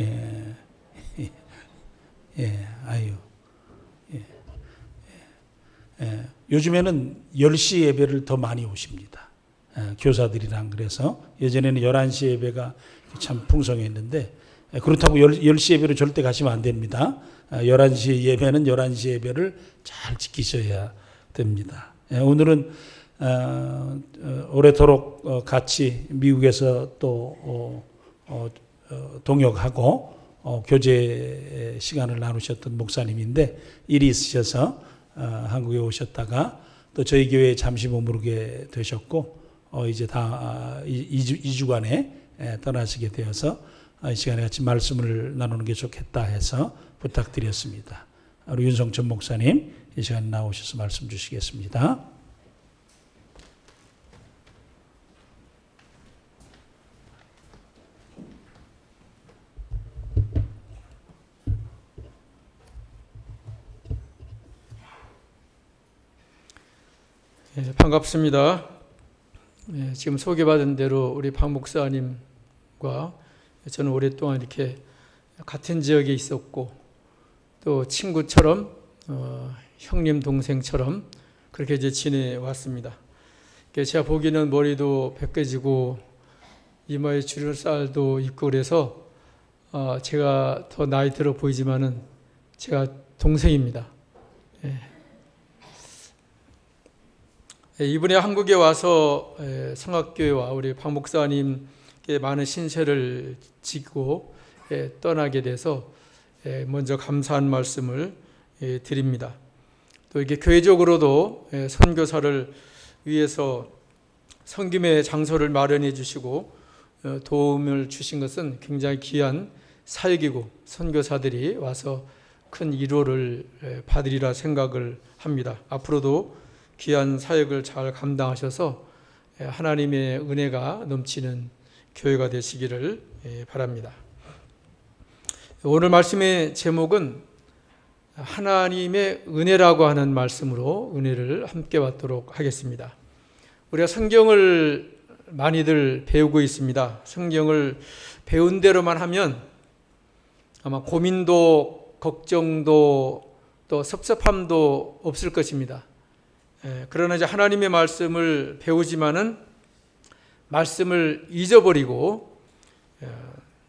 예, 예, 아유. 예, 예. 요즘에는 10시 예배를 더 많이 오십니다. 교사들이랑. 그래서 예전에는 11시 예배가 참 풍성했는데, 그렇다고 10시 예배로 절대 가시면 안 됩니다. 11시 예배는 11시 예배를 잘 지키셔야 됩니다. 오늘은 오래도록 같이 미국에서 또 동역하고 교제 시간을 나누셨던 목사님인데, 일이 있으셔서 한국에 오셨다가 또 저희 교회에 잠시 머무르게 되셨고, 이제 다 2주간에 떠나시게 되어서 이 시간에 같이 말씀을 나누는 게 좋겠다 해서 부탁드렸습니다. 우리 윤성천 목사님, 이 시간에 나오셔서 말씀 주시겠습니다. 네, 반갑습니다. 네, 지금 소개받은 대로 우리 박 목사님과 저는 오랫동안 이렇게 같은 지역에 있었고, 또 친구처럼 형님 동생처럼 그렇게 이제 지내왔습니다. 제가 보기에는 머리도 벗겨지고 이마에 주름살도 있고 그래서 제가 더 나이 들어 보이지만은 제가 동생입니다. 이번에 한국에 와서 성악교회와 우리 박 목사님께 많은 신세를 지고 떠나게 돼서 먼저 감사한 말씀을 드립니다. 또 이게 교회적으로도 선교사를 위해서 섬김의 장소를 마련해 주시고 도움을 주신 것은 굉장히 귀한 사역이고, 선교사들이 와서 큰 위로를 받으리라 생각을 합니다. 앞으로도 귀한 사역을 잘 감당하셔서 하나님의 은혜가 넘치는 교회가 되시기를 바랍니다. 오늘 말씀의 제목은 하나님의 은혜라고 하는 말씀으로 은혜를 함께 받도록 하겠습니다. 우리가 성경을 많이들 배우고 있습니다. 성경을 배운 대로만 하면 아마 고민도 걱정도 또 섭섭함도 없을 것입니다. 그러나 이제 하나님의 말씀을 배우지만은 말씀을 잊어버리고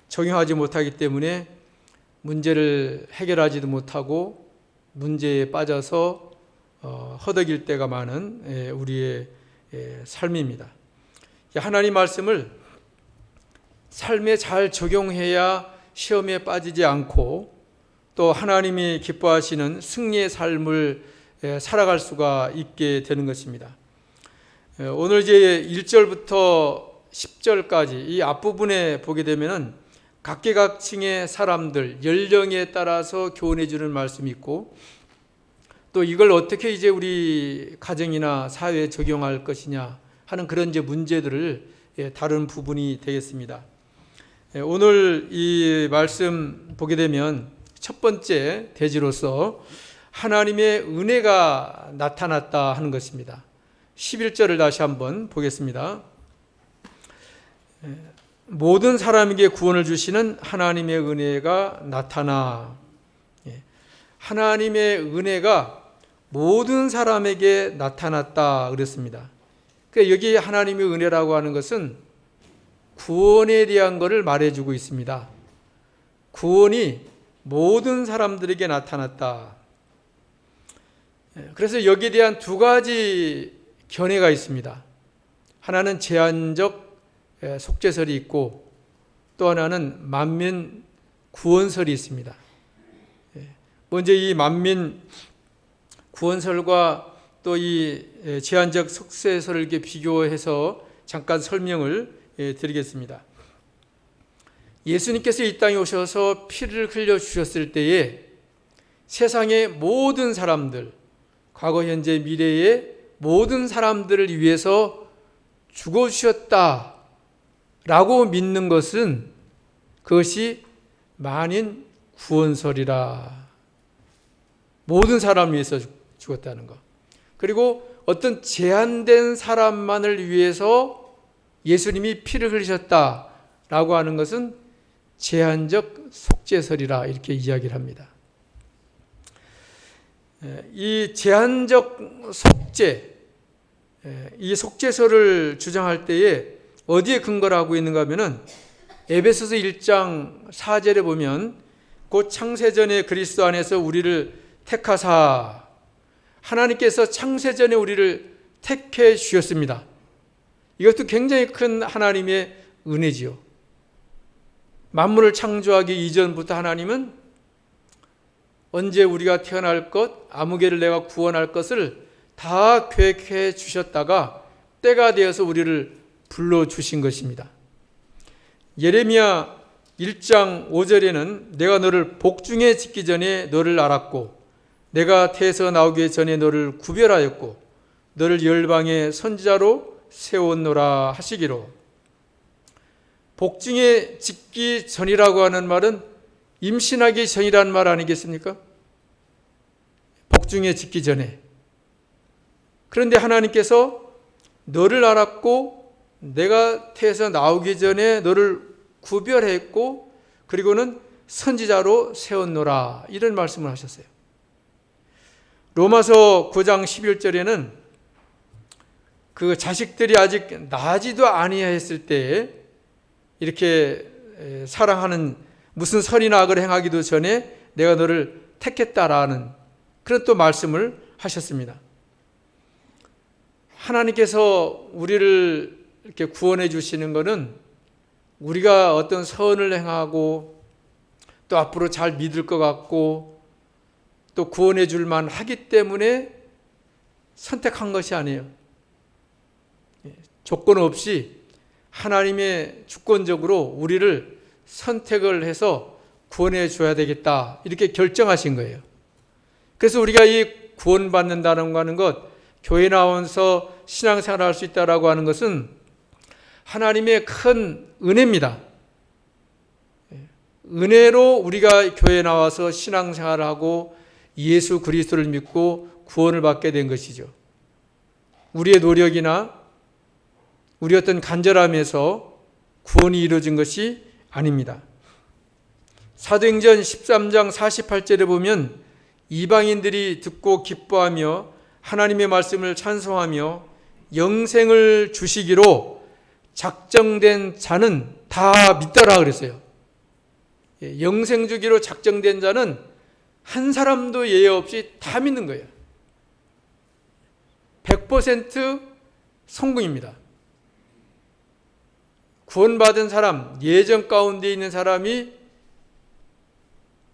적용하지 못하기 때문에 문제를 해결하지도 못하고 문제에 빠져서 허덕일 때가 많은 우리의 삶입니다. 하나님 말씀을 삶에 잘 적용해야 시험에 빠지지 않고 또 하나님이 기뻐하시는 승리의 삶을 살아갈 수가 있게 되는 것입니다. 오늘 이제 1절부터 10절까지 이 앞부분에 보게 되면은 각계각층의 사람들, 연령에 따라서 교훈해 주는 말씀이 있고, 또 이걸 어떻게 이제 우리 가정이나 사회에 적용할 것이냐 하는 그런 이제 문제들을 다룬 부분이 되겠습니다. 오늘 이 말씀 보게 되면 첫 번째 대지로서 하나님의 은혜가 나타났다 하는 것입니다. 11절을 다시 한번 보겠습니다. 모든 사람에게 구원을 주시는 하나님의 은혜가 나타나. 하나님의 은혜가 모든 사람에게 나타났다 그랬습니다. 그러니까 여기 하나님의 은혜라고 하는 것은 구원에 대한 것을 말해주고 있습니다. 구원이 모든 사람들에게 나타났다. 그래서 여기에 대한 두 가지 견해가 있습니다. 하나는 제한적 속죄설이 있고, 또 하나는 만민 구원설이 있습니다. 먼저 이 만민 구원설과 또 이 제한적 속죄설을 이렇게 비교해서 잠깐 설명을 드리겠습니다. 예수님께서 이 땅에 오셔서 피를 흘려 주셨을 때에 세상의 모든 사람들, 과거, 현재, 미래의 모든 사람들을 위해서 죽어주셨다라고 믿는 것은 그것이 만인 구원설이라. 모든 사람을 위해서 죽었다는 것. 그리고 어떤 제한된 사람만을 위해서 예수님이 피를 흘리셨다라고 하는 것은 제한적 속죄설이라 이렇게 이야기를 합니다. 이 제한적 속죄, 이 속죄설을 주장할 때에 어디에 근거를 하고 있는가 하면은 에베소서 1장 4절에 보면 곧 창세전에 그리스도 안에서 우리를 택하사 하나님께서 창세전에 우리를 택해 주셨습니다. 이것도 굉장히 큰 하나님의 은혜지요. 만물을 창조하기 이전부터 하나님은 언제 우리가 태어날 것, 아무개를 내가 구원할 것을 다 계획해 주셨다가 때가 되어서 우리를 불러주신 것입니다. 예레미야 1장 5절에는 내가 너를 복중에 짓기 전에 너를 알았고 내가 태에서 나오기 전에 너를 구별하였고 너를 열방의 선지자로 세웠노라 하시기로. 복중에 짓기 전이라고 하는 말은 임신하기 전이라는 말 아니겠습니까? 복중에 짓기 전에. 그런데 하나님께서 너를 알았고 내가 태에서 나오기 전에 너를 구별했고 그리고는 선지자로 세웠노라 이런 말씀을 하셨어요. 로마서 9장 11절에는 그 자식들이 아직 나지도 아니하였을 때에 이렇게 사랑하는 무슨 선이나 악을 행하기도 전에 내가 너를 택했다라는 그런 또 말씀을 하셨습니다. 하나님께서 우리를 이렇게 구원해 주시는 것은 우리가 어떤 선을 행하고 또 앞으로 잘 믿을 것 같고 또 구원해 줄 만하기 때문에 선택한 것이 아니에요. 조건 없이 하나님의 주권적으로 우리를 선택을 해서 구원해 줘야 되겠다 이렇게 결정하신 거예요. 그래서 우리가 이 구원받는다는 거 하는 것, 교회 나와서 신앙생활을 할 수 있다라고 하는 것은 하나님의 큰 은혜입니다. 은혜로 우리가 교회에 나와서 신앙생활을 하고 예수 그리스도를 믿고 구원을 받게 된 것이죠. 우리의 노력이나 우리 어떤 간절함에서 구원이 이루어진 것이 아닙니다. 사도행전 13장 48절에 보면 이방인들이 듣고 기뻐하며 하나님의 말씀을 찬송하며 영생을 주시기로 작정된 자는 다 믿더라 그랬어요. 영생 주기로 작정된 자는 한 사람도 예외 없이 다 믿는 거예요. 100% 성공입니다. 구원받은 사람, 예정 가운데 있는 사람이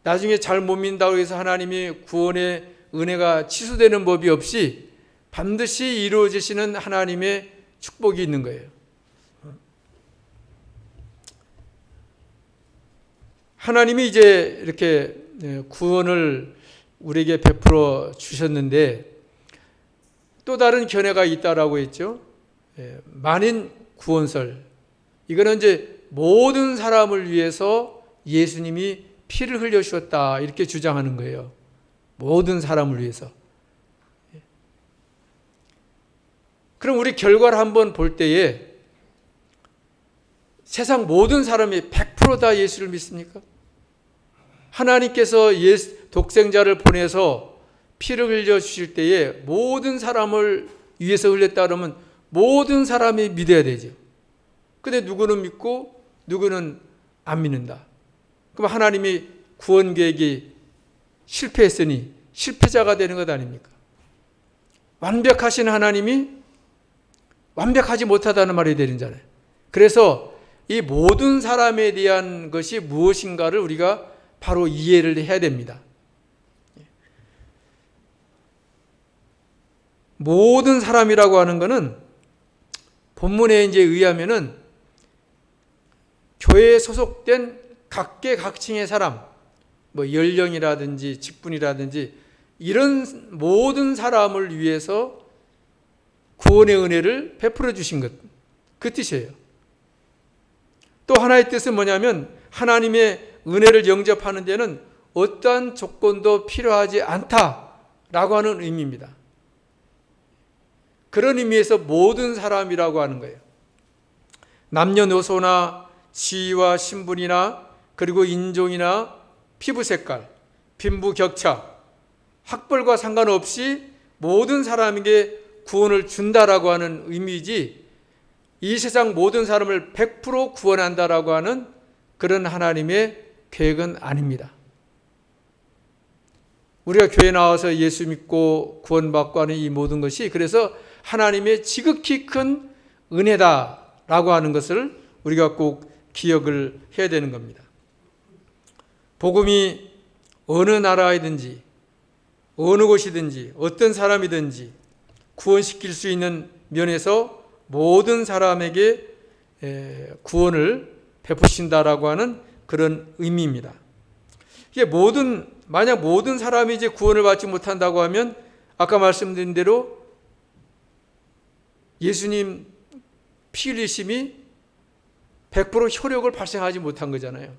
나중에 잘 못 믿는다고 해서 하나님이 구원의 은혜가 취소되는 법이 없이 반드시 이루어지시는 하나님의 축복이 있는 거예요. 하나님이 이제 이렇게 구원을 우리에게 베풀어 주셨는데 또 다른 견해가 있다라고 했죠. 만인 구원설. 이거는 이제 모든 사람을 위해서 예수님이 피를 흘려 주셨다 이렇게 주장하는 거예요. 모든 사람을 위해서. 그럼 우리 결과를 한번 볼 때에 세상 모든 사람이 100% 다 예수를 믿습니까? 하나님께서 독생자를 보내서 피를 흘려 주실 때에 모든 사람을 위해서 흘렸다 그러면 모든 사람이 믿어야 되죠. 근데 누구는 믿고 누구는 안 믿는다. 그럼 하나님이 구원 계획이 실패했으니 실패자가 되는 것 아닙니까? 완벽하신 하나님이 완벽하지 못하다는 말이 되는잖아요. 그래서 이 모든 사람에 대한 것이 무엇인가를 우리가 바로 이해를 해야 됩니다. 모든 사람이라고 하는 것은 본문에 이제 의하면은 교회에 소속된 각계각층의 사람, 뭐 연령이라든지 직분이라든지 이런 모든 사람을 위해서 구원의 은혜를 베풀어 주신 것, 그 뜻이에요. 또 하나의 뜻은 뭐냐면 하나님의 은혜를 영접하는 데는 어떠한 조건도 필요하지 않다라고 하는 의미입니다. 그런 의미에서 모든 사람이라고 하는 거예요. 남녀노소나 지위와 신분이나 그리고 인종이나 피부 색깔, 빈부격차, 학벌과 상관없이 모든 사람에게 구원을 준다라고 하는 의미이지 이 세상 모든 사람을 100% 구원한다라고 하는 그런 하나님의 계획은 아닙니다. 우리가 교회 나와서 예수 믿고 구원받고 하는 이 모든 것이 그래서 하나님의 지극히 큰 은혜다라고 하는 것을 우리가 꼭 기억을 해야 되는 겁니다. 복음이 어느 나라이든지 어느 곳이든지 어떤 사람이든지 구원시킬 수 있는 면에서 모든 사람에게 구원을 베푸신다라고 하는 그런 의미입니다. 이게 만약 모든 사람이 이제 구원을 받지 못한다고 하면 아까 말씀드린 대로 예수님 피 흘리심이 100% 효력을 발생하지 못한 거잖아요.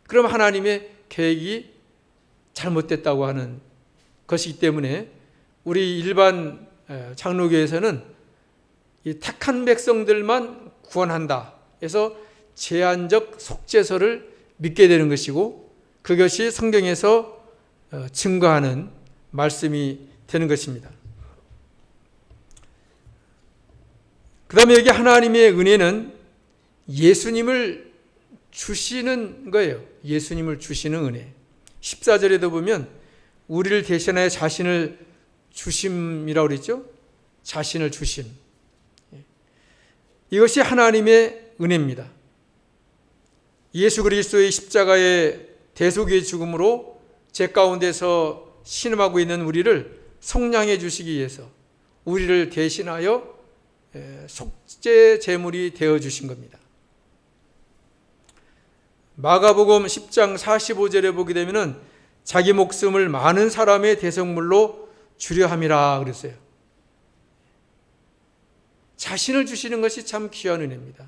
그럼 하나님의 계획이 잘못됐다고 하는 것이기 때문에 우리 일반 장로교에서는 이 택한 백성들만 구원한다 해서 제한적 속죄서를 믿게 되는 것이고 그것이 성경에서 증거하는 말씀이 되는 것입니다. 그 다음에 여기 하나님의 은혜는 예수님을 주시는 거예요. 예수님을 주시는 은혜. 14절에도 보면 우리를 대신하여 자신을 주심이라고 그랬죠. 자신을 주심. 이것이 하나님의 은혜입니다. 예수 그리스도의 십자가의 대속의 죽음으로 죄 가운데서 신음하고 있는 우리를 속량해 주시기 위해서 우리를 대신하여 속죄 제물이 되어 주신 겁니다. 마가복음 10장 45절에 보게 되면은 자기 목숨을 많은 사람의 대속물로 주려 함이라 그랬어요. 자신을 주시는 것이 참 귀한 은혜입니다.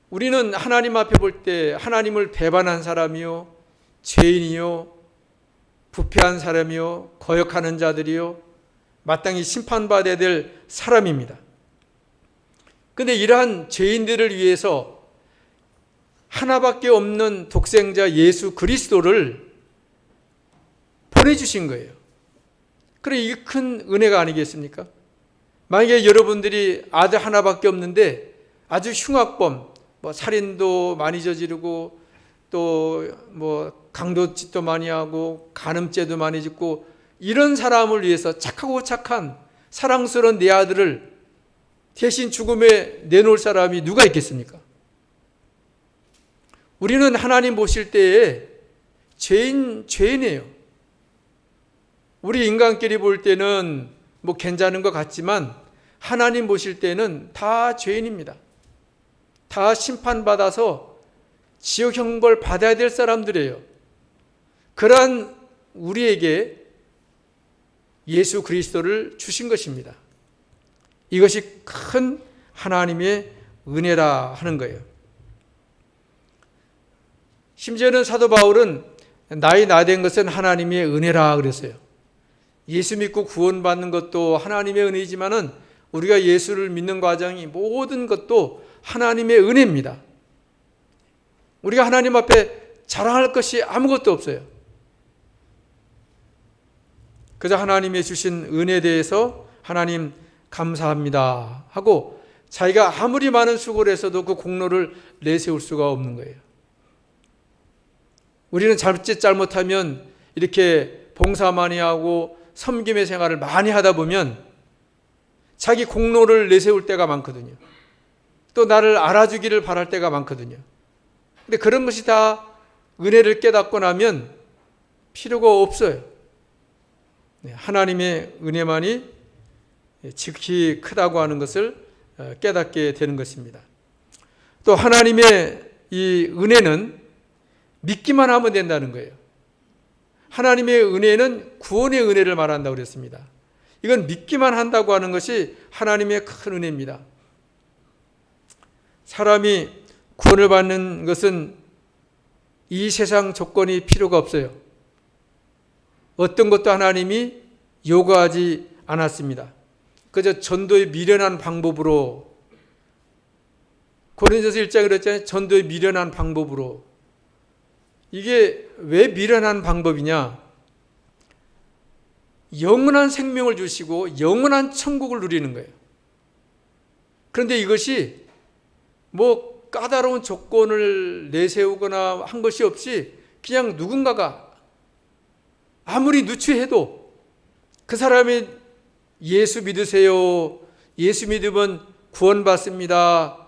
우리는 하나님 앞에 볼 때 하나님을 배반한 사람이요, 죄인이요, 부패한 사람이요, 거역하는 자들이요, 마땅히 심판받아야 될 사람입니다. 그런데 이러한 죄인들을 위해서 하나밖에 없는 독생자 예수 그리스도를 보내주신 거예요. 그래 이게 큰 은혜가 아니겠습니까? 만약에 여러분들이 아들 하나밖에 없는데 아주 흉악범, 살인도 많이 저지르고 또 강도짓도 많이 하고 간음죄도 많이 짓고 이런 사람을 위해서 착하고 착한 사랑스러운 내 아들을 대신 죽음에 내놓을 사람이 누가 있겠습니까? 우리는 하나님 보실 때에 죄인이에요. 우리 인간끼리 볼 때는 괜찮은 것 같지만 하나님 보실 때는 다 죄인입니다. 다 심판받아서 지옥 형벌 받아야 될 사람들이에요. 그러한 우리에게 예수 그리스도를 주신 것입니다. 이것이 큰 하나님의 은혜라 하는 거예요. 심지어는 사도 바울은 나이 나된 것은 하나님의 은혜라 그랬어요. 예수 믿고 구원받는 것도 하나님의 은혜이지만은 우리가 예수를 믿는 과정이 모든 것도 하나님의 은혜입니다. 우리가 하나님 앞에 자랑할 것이 아무것도 없어요. 그저 하나님의 주신 은혜에 대해서 하나님 감사합니다 하고 자기가 아무리 많은 수고를 해서도 그 공로를 내세울 수가 없는 거예요. 우리는 잘못하면 이렇게 봉사 많이 하고 섬김의 생활을 많이 하다 보면 자기 공로를 내세울 때가 많거든요. 또 나를 알아주기를 바랄 때가 많거든요. 근데 그런 것이 다 은혜를 깨닫고 나면 필요가 없어요. 하나님의 은혜만이 지극히 크다고 하는 것을 깨닫게 되는 것입니다. 또 하나님의 이 은혜는 믿기만 하면 된다는 거예요. 하나님의 은혜는 구원의 은혜를 말한다고 그랬습니다. 이건 믿기만 한다고 하는 것이 하나님의 큰 은혜입니다. 사람이 구원을 받는 것은 이 세상 조건이 필요가 없어요. 어떤 것도 하나님이 요구하지 않았습니다. 그저 전도의 미련한 방법으로 고린도서 1장에 그랬잖아요. 전도에 미련한 방법으로. 이게 왜 미련한 방법이냐? 영원한 생명을 주시고 영원한 천국을 누리는 거예요. 그런데 이것이 뭐 까다로운 조건을 내세우거나 한 것이 없이 그냥 누군가가 아무리 누추해도 그 사람이 예수 믿으세요. 예수 믿으면 구원받습니다.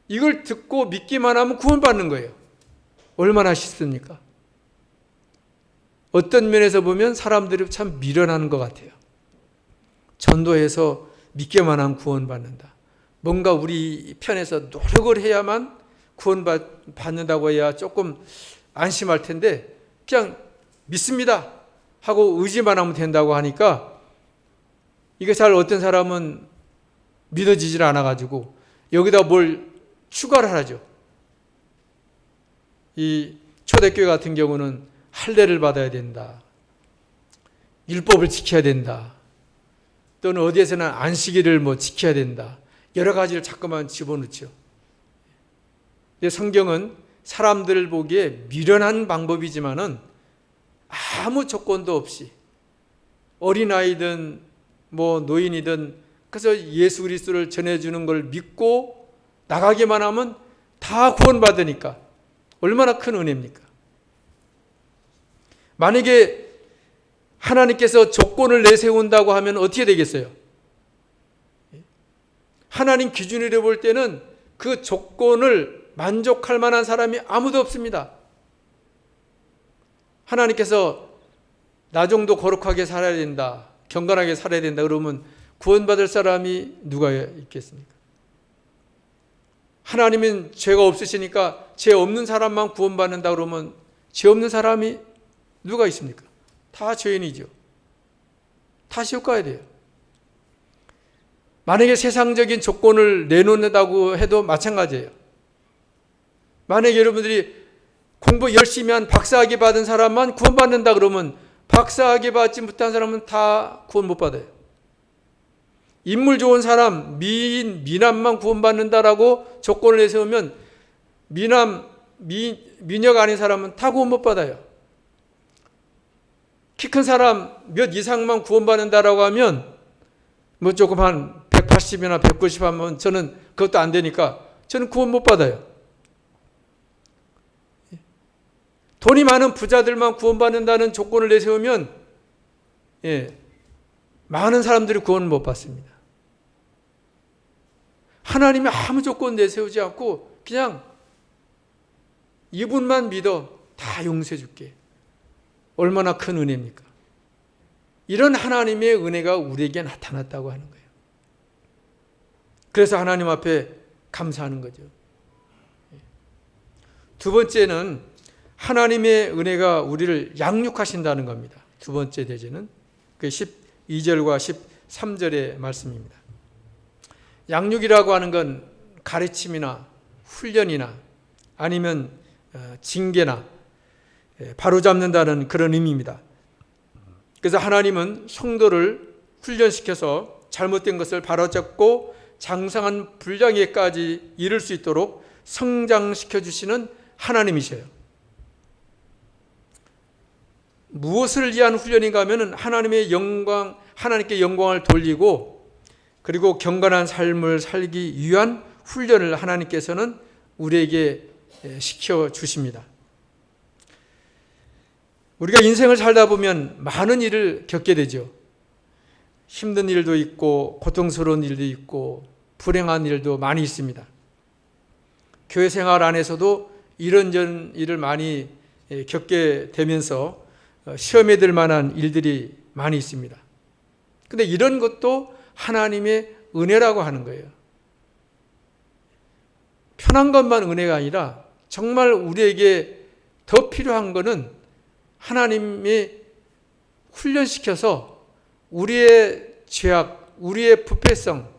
이걸 듣고 믿기만 하면 구원받는 거예요. 얼마나 쉽습니까? 어떤 면에서 보면 사람들이 참 미련한 것 같아요. 전도해서 믿기만 하면 구원받는다. 뭔가 우리 편에서 노력을 해야만 구원받는다고 해야 조금 안심할 텐데 그냥 믿습니다 하고 의지만 하면 된다고 하니까 이게 잘 어떤 사람은 믿어지질 않아가지고 여기다 뭘 추가를 하죠. 이 초대교회 같은 경우는 할례를 받아야 된다. 율법을 지켜야 된다. 또는 어디에서는 안식일을 뭐 지켜야 된다. 여러 가지를 자꾸만 집어넣죠. 성경은 사람들 보기에 미련한 방법이지만은 아무 조건도 없이 어린아이든 뭐 노인이든 그래서 예수 그리스도를 전해주는 걸 믿고 나가기만 하면 다 구원받으니까 얼마나 큰 은혜입니까? 만약에 하나님께서 조건을 내세운다고 하면 어떻게 되겠어요? 하나님 기준으로 볼 때는 그 조건을 만족할 만한 사람이 아무도 없습니다. 하나님께서 나 정도 거룩하게 살아야 된다, 경건하게 살아야 된다 그러면 구원받을 사람이 누가 있겠습니까? 하나님은 죄가 없으시니까 죄 없는 사람만 구원받는다 그러면 죄 없는 사람이 누가 있습니까? 다 죄인이죠. 다 지옥 가야 돼요. 만약에 세상적인 조건을 내놓는다고 해도 마찬가지예요. 만약에 여러분들이 공부 열심히 한 박사학위 받은 사람만 구원받는다 그러면 박사학위 받지 못한 사람은 다 구원 못 받아요. 인물 좋은 사람, 미남만 구원받는다라고 조건을 내세우면 미녀가 아닌 사람은 다 구원 못 받아요. 키 큰 사람 몇 이상만 구원받는다라고 하면 뭐 조금 한 180이나 190 하면 저는 그것도 안 되니까 저는 구원 못 받아요. 돈이 많은 부자들만 구원받는다는 조건을 내세우면 많은 사람들이 구원을 못 받습니다. 하나님이 아무 조건 내세우지 않고 그냥 이분만 믿어 다 용서해 줄게. 얼마나 큰 은혜입니까? 이런 하나님의 은혜가 우리에게 나타났다고 하는 거예요. 그래서 하나님 앞에 감사하는 거죠. 두 번째는 하나님의 은혜가 우리를 양육하신다는 겁니다. 두 번째 대제는 그 12절과 13절의 말씀입니다. 양육이라고 하는 건 가르침이나 훈련이나 아니면 징계나 바로잡는다는 그런 의미입니다. 그래서 하나님은 성도를 훈련시켜서 잘못된 것을 바로잡고 장성한 분량에까지 이를 수 있도록 성장시켜 주시는 하나님이셔요. 무엇을 위한 훈련인가 하면 하나님께 영광을 돌리고 그리고 경건한 삶을 살기 위한 훈련을 하나님께서는 우리에게 시켜 주십니다. 우리가 인생을 살다 보면 많은 일을 겪게 되죠. 힘든 일도 있고 고통스러운 일도 있고 불행한 일도 많이 있습니다. 교회 생활 안에서도 이런저런 일을 많이 겪게 되면서 시험에 들 만한 일들이 많이 있습니다. 근데 이런 것도 하나님의 은혜라고 하는 거예요. 편한 것만 은혜가 아니라 정말 우리에게 더 필요한 것은 하나님이 훈련시켜서 우리의 죄악, 우리의 부패성,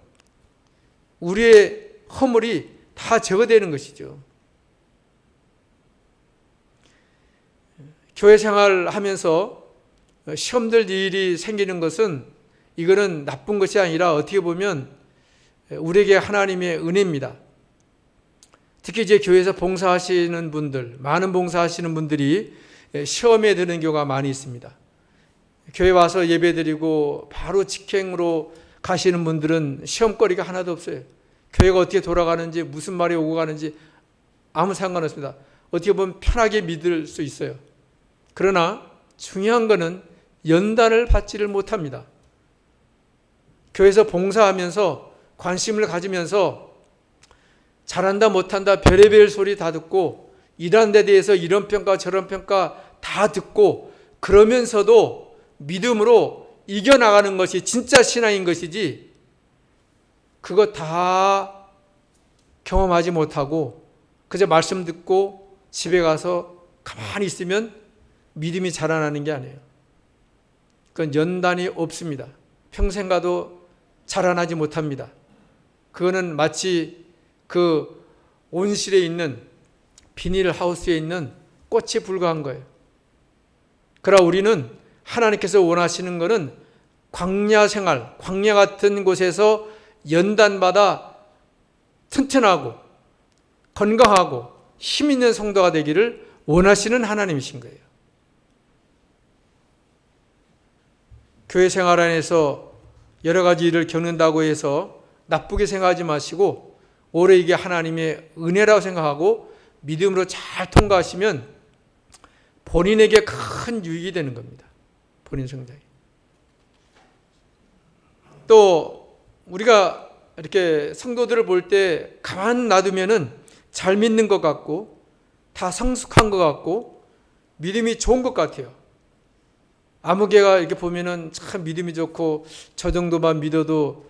우리의 허물이 다 제거되는 것이죠. 교회 생활하면서 시험들 일이 생기는 것은 이거는 나쁜 것이 아니라 어떻게 보면 우리에게 하나님의 은혜입니다. 특히 이제 교회에서 봉사하시는 분들, 많은 봉사하시는 분들이 시험에 드는 경우가 많이 있습니다. 교회 와서 예배드리고 바로 직행으로 가시는 분들은 시험거리가 하나도 없어요. 교회가 어떻게 돌아가는지, 무슨 말이 오고 가는지 아무 상관없습니다. 어떻게 보면 편하게 믿을 수 있어요. 그러나 중요한 것은 연단을 받지를 못합니다. 교회에서 봉사하면서 관심을 가지면서 잘한다 못한다 별의별 소리 다 듣고 일하는 데 대해서 이런 평가 저런 평가 다 듣고 그러면서도 믿음으로 이겨나가는 것이 진짜 신앙인 것이지, 그거 다 경험하지 못하고 그저 말씀 듣고 집에 가서 가만히 있으면 믿음이 자라나는 게 아니에요. 그건 연단이 없습니다. 평생 가도 자라나지 못합니다. 그거는 마치 그 온실에 있는 비닐하우스에 있는 꽃에 불과한 거예요. 그러나 우리는 하나님께서 원하시는 것은 광야 생활, 광야 같은 곳에서 연단받아 튼튼하고 건강하고 힘 있는 성도가 되기를 원하시는 하나님이신 거예요. 교회 생활 안에서 여러 가지 일을 겪는다고 해서 나쁘게 생각하지 마시고 오히려 이게 하나님의 은혜라고 생각하고 믿음으로 잘 통과하시면 본인에게 큰 유익이 되는 겁니다. 본인 성장이. 또 우리가 이렇게 성도들을 볼 때 가만 놔두면은 잘 믿는 것 같고 다 성숙한 것 같고 믿음이 좋은 것 같아요. 아무개가 이렇게 보면은 참 믿음이 좋고 저 정도만 믿어도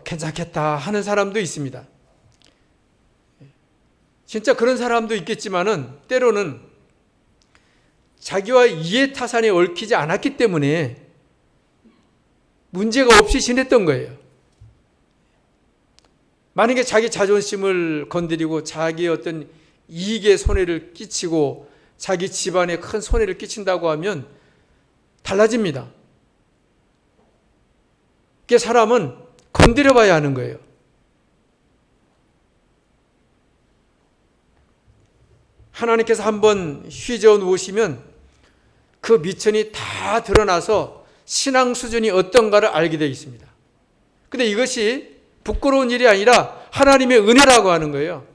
괜찮겠다 하는 사람도 있습니다. 진짜 그런 사람도 있겠지만은 때로는 자기와 이해타산에 얽히지 않았기 때문에 문제가 없이 지냈던 거예요. 만약에 자기 자존심을 건드리고 자기의 어떤 이익에 손해를 끼치고 자기 집안에 큰 손해를 끼친다고 하면 달라집니다. 그게 사람은 건드려 봐야 하는 거예요. 하나님께서 한번 휘저어 놓으시면 그 미천이 다 드러나서 신앙 수준이 어떤가를 알게 되어 있습니다. 근데 이것이 부끄러운 일이 아니라 하나님의 은혜라고 하는 거예요.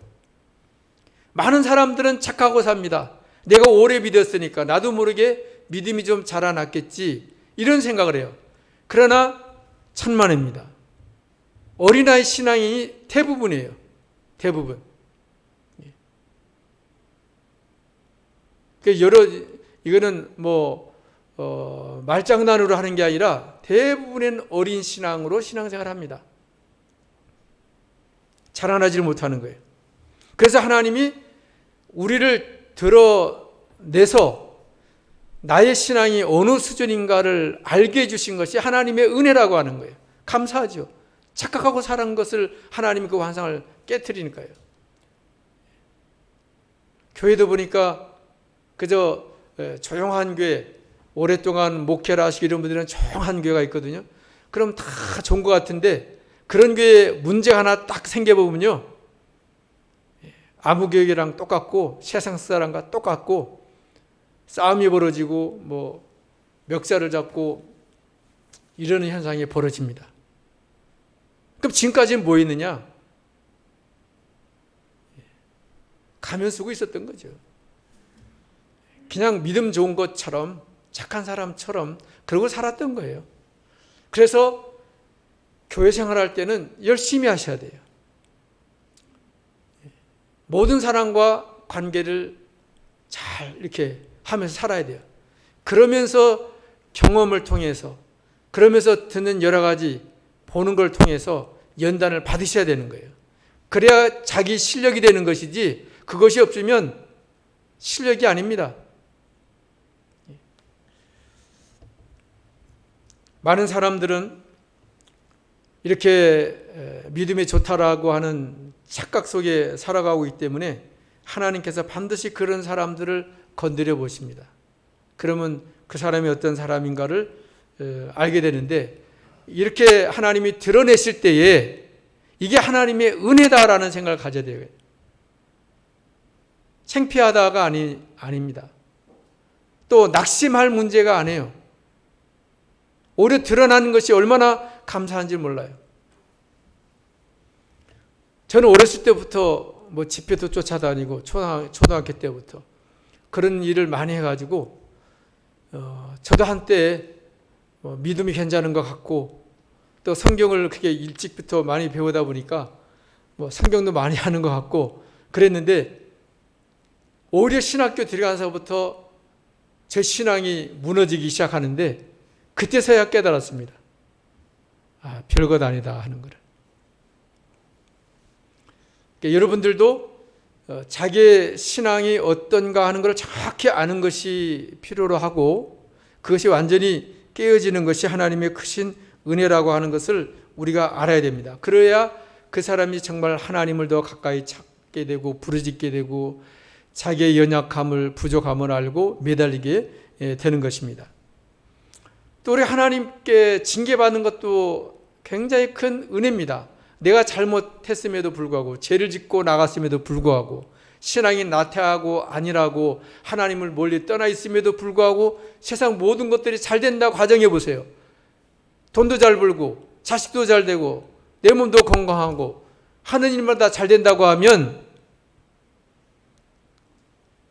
많은 사람들은 착하고 삽니다. 내가 오래 믿었으니까 나도 모르게 믿음이 좀 자라났겠지 이런 생각을 해요. 그러나 천만입니다. 어린아이 신앙이 대부분이에요. 대부분. 이거는 말장난으로 하는 게 아니라 대부분은 어린 신앙으로 신앙생활을 합니다. 자라나지를 못하는 거예요. 그래서 하나님이 우리를 드러내서 나의 신앙이 어느 수준인가를 알게 해주신 것이 하나님의 은혜라고 하는 거예요. 감사하죠. 착각하고 사는 것을 하나님이 그 환상을 깨트리니까요. 교회도 보니까 그저 조용한 교회, 오랫동안 목회를 하시고 이런 분들은 조용한 교회가 있거든요. 그럼 다 좋은 것 같은데 그런 교회에 문제가 하나 딱 생겨보면요, 아무 교회랑 똑같고 세상 사람과 똑같고 싸움이 벌어지고 멱살을 잡고 이러는 현상이 벌어집니다. 그럼 지금까지는 뭐 했느냐? 가면 쓰고 있었던 거죠. 그냥 믿음 좋은 것처럼 착한 사람처럼 그러고 살았던 거예요. 그래서 교회 생활할 때는 열심히 하셔야 돼요. 모든 사람과 관계를 잘 이렇게 하면서 살아야 돼요. 그러면서 경험을 통해서, 그러면서 듣는 여러 가지 보는 걸 통해서 연단을 받으셔야 되는 거예요. 그래야 자기 실력이 되는 것이지 그것이 없으면 실력이 아닙니다. 많은 사람들은 이렇게 믿음이 좋다라고 하는 착각 속에 살아가고 있기 때문에 하나님께서 반드시 그런 사람들을 건드려 보십니다. 그러면 그 사람이 어떤 사람인가를 알게 되는데, 이렇게 하나님이 드러내실 때에 이게 하나님의 은혜다라는 생각을 가져야 돼요. 창피하다가 아닙니다. 또 낙심할 문제가 아니에요. 오히려 드러나는 것이 얼마나 감사한지 몰라요. 저는 어렸을 때부터 뭐 집회도 쫓아다니고 초등학교 때부터 그런 일을 많이 해가지고 저도 한때 믿음이 괜찮은 것 같고 또 성경을 그렇게 일찍부터 많이 배우다 보니까 뭐 성경도 많이 하는 것 같고 그랬는데 오히려 신학교 들어가서부터 제 신앙이 무너지기 시작하는데 그때서야 깨달았습니다. 아, 별것 아니다 하는 거를. 그러니까 여러분들도 자기의 신앙이 어떤가 하는 걸 정확히 아는 것이 필요로 하고 그것이 완전히 깨어지는 것이 하나님의 크신 은혜라고 하는 것을 우리가 알아야 됩니다. 그래야 그 사람이 정말 하나님을 더 가까이 찾게 되고 부르짖게 되고 자기의 연약함을 부족함을 알고 매달리게 되는 것입니다. 또 우리 하나님께 징계받는 것도 굉장히 큰 은혜입니다. 내가 잘못했음에도 불구하고 죄를 짓고 나갔음에도 불구하고 신앙이 나태하고 아니라고 하나님을 멀리 떠나 있음에도 불구하고 세상 모든 것들이 잘 된다고 가정해 보세요. 돈도 잘 벌고 자식도 잘 되고 내 몸도 건강하고 하는 일마다 잘 된다고 하면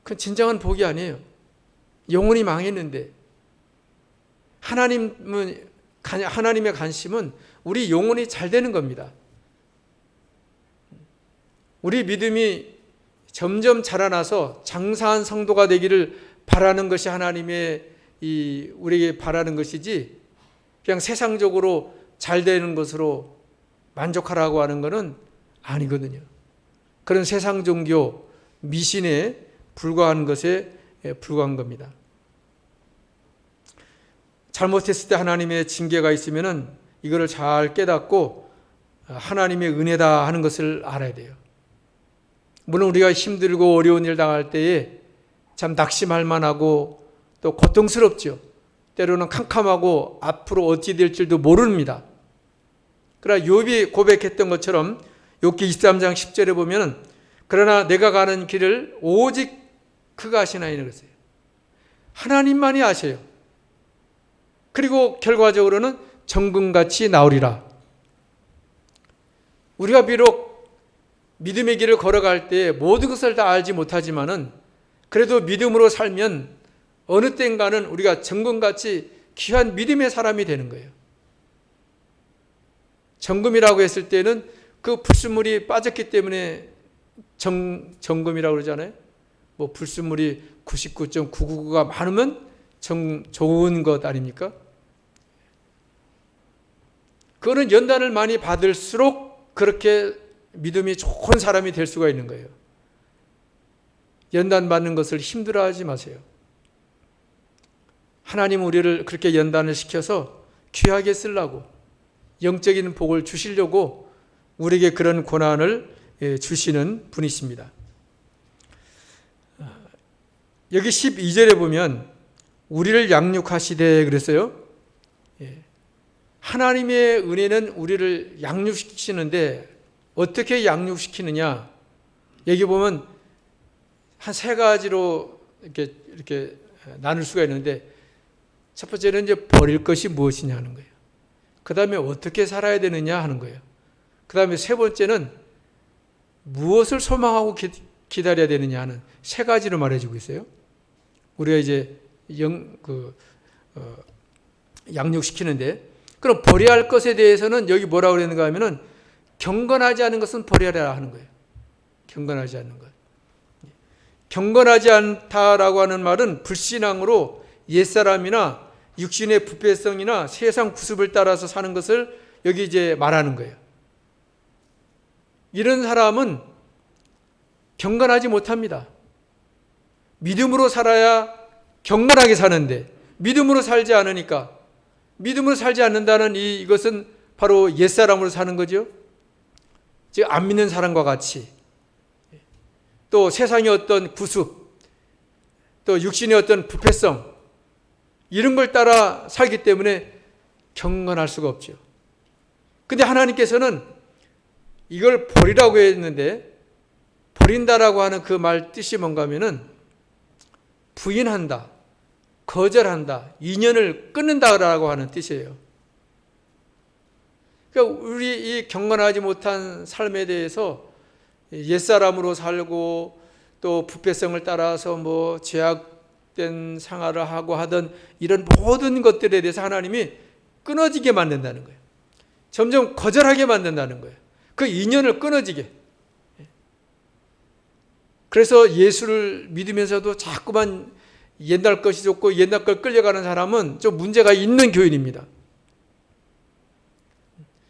그건 진정한 복이 아니에요. 영혼이 망했는데 하나님의 관심은 우리 영혼이 잘 되는 겁니다. 우리 믿음이 점점 자라나서 장사한 성도가 되기를 바라는 것이 하나님의 우리에게 바라는 것이지 그냥 세상적으로 잘 되는 것으로 만족하라고 하는 것은 아니거든요. 그런 세상 종교 미신에 불과한 것에 불과한 겁니다. 잘못했을 때 하나님의 징계가 있으면은 이거를 잘 깨닫고 하나님의 은혜다 하는 것을 알아야 돼요. 물론 우리가 힘들고 어려운 일 당할 때에 참 낙심할 만하고 또 고통스럽죠. 때로는 캄캄하고 앞으로 어찌 될 줄도 모릅니다. 그러나 욥이 고백했던 것처럼 욥기 23장 10절에 보면 그러나 내가 가는 길을 오직 그가 아시나이다 그랬어요. 하나님만이 아셔요. 그리고 결과적으로는 정금같이 나오리라. 우리가 비록 믿음의 길을 걸어갈 때 모든 것을 다 알지 못하지만은 그래도 믿음으로 살면 어느 때인가는 우리가 정금같이 귀한 믿음의 사람이 되는 거예요. 정금이라고 했을 때는 그 불순물이 빠졌기 때문에 정금이라고 그러잖아요. 뭐 불순물이 99.999가 많으면 좋은 것 아닙니까? 그거는 연단을 많이 받을수록 그렇게 믿음이 좋은 사람이 될 수가 있는 거예요. 연단 받는 것을 힘들어하지 마세요. 하나님은 우리를 그렇게 연단을 시켜서 귀하게 쓰려고 영적인 복을 주시려고 우리에게 그런 고난을 주시는 분이십니다. 여기 12절에 보면 우리를 양육하시되 그랬어요. 하나님의 은혜는 우리를 양육시키시는데 어떻게 양육시키느냐? 여기 보면 한 세 가지로 이렇게 나눌 수가 있는데 첫 번째는 이제 버릴 것이 무엇이냐 하는 거예요. 그 다음에 어떻게 살아야 되느냐 하는 거예요. 그 다음에 세 번째는 무엇을 소망하고 기다려야 되느냐 하는 세 가지로 말해주고 있어요. 우리가 이제 양육시키는데 그럼 버려야 할 것에 대해서는 여기 뭐라고 그랬는가 하면은 경건하지 않은 것은 버려야 하는 거예요. 경건하지 않는 것. 경건하지 않다라고 하는 말은 불신앙으로 옛사람이나 육신의 부패성이나 세상 구습을 따라서 사는 것을 여기 이제 말하는 거예요. 이런 사람은 경건하지 못합니다. 믿음으로 살아야 경건하게 사는데 믿음으로 살지 않으니까 믿음으로 살지 않는다는 이것은 바로 옛사람으로 사는 거죠. 즉 안 믿는 사람과 같이 또 세상의 어떤 구습 또 육신의 어떤 부패성 이런 걸 따라 살기 때문에 경건할 수가 없죠. 근데 하나님께서는 이걸 버리라고 했는데 버린다라고 하는 그 말 뜻이 뭔가 하면은 부인한다, 거절한다, 인연을 끊는다라고 하는 뜻이에요. 그러니까 우리 이 경건하지 못한 삶에 대해서 옛사람으로 살고 또 부패성을 따라서 뭐 죄악된 생활을 하고 하던 이런 모든 것들에 대해서 하나님이 끊어지게 만든다는 거예요. 점점 거절하게 만든다는 거예요. 그 인연을 끊어지게. 그래서 예수를 믿으면서도 자꾸만 옛날 것이 좋고 옛날 걸 끌려가는 사람은 좀 문제가 있는 교인입니다.